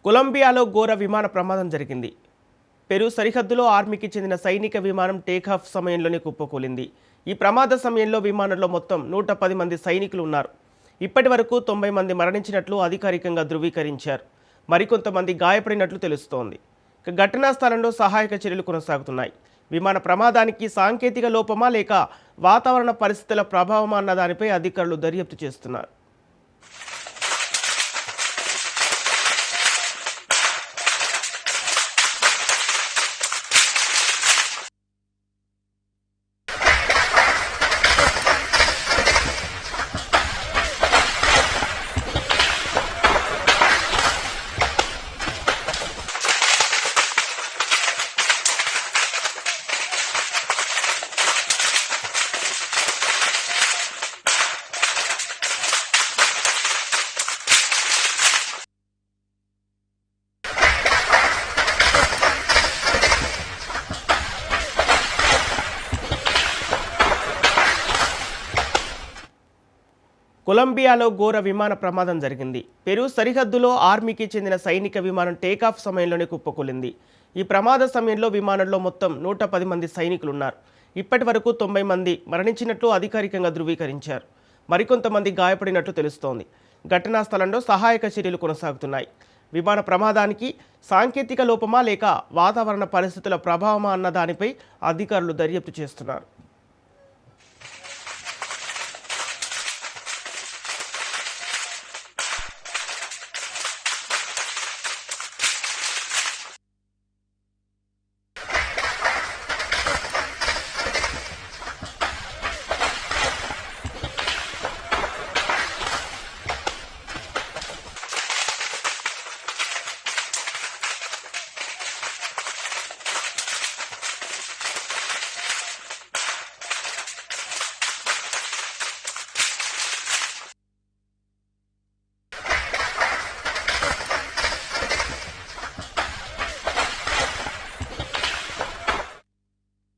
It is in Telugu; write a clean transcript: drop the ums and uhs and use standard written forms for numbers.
కొలంబియాలో ఘోర విమాన ప్రమాదం జరిగింది. పెరు సరిహద్దులో ఆర్మీకి చెందిన సైనిక విమానం టేకాఫ్ సమయంలోనే కుప్పకూలింది. ఈ ప్రమాద సమయంలో విమానంలో మొత్తం 110 మంది సైనికులు ఉన్నారు. ఇప్పటి వరకు 90 మంది మరణించినట్లు అధికారికంగా ధృవీకరించారు. మరికొంతమంది గాయపడినట్లు తెలుస్తోంది. ఘటనా స్థలంలో సహాయక చర్యలు కొనసాగుతున్నాయి. విమాన ప్రమాదానికి సాంకేతిక లోపమా లేక వాతావరణ పరిస్థితుల ప్రభావమా అన్న దానిపై అధికారులు దర్యాప్తు చేస్తున్నారు. కొలంబియాలో ఘోర విమాన ప్రమాదం జరిగింది. పెరు సరిహద్దులో ఆర్మీకి చెందిన సైనిక విమానం టేకాఫ్ సమయంలోనే కుప్పకూలింది. ఈ ప్రమాద సమయంలో విమానంలో మొత్తం 110 మంది సైనికులు ఉన్నారు. ఇప్పటి వరకు 90 మంది మరణించినట్లు అధికారికంగా ధృవీకరించారు. మరికొంతమంది గాయపడినట్లు తెలుస్తోంది. ఘటనా స్థలంలో సహాయక చర్యలు కొనసాగుతున్నాయి. విమాన ప్రమాదానికి సాంకేతిక లోపమా లేక వాతావరణ పరిస్థితుల ప్రభావమా అన్న దానిపై అధికారులు దర్యాప్తు చేస్తున్నారు.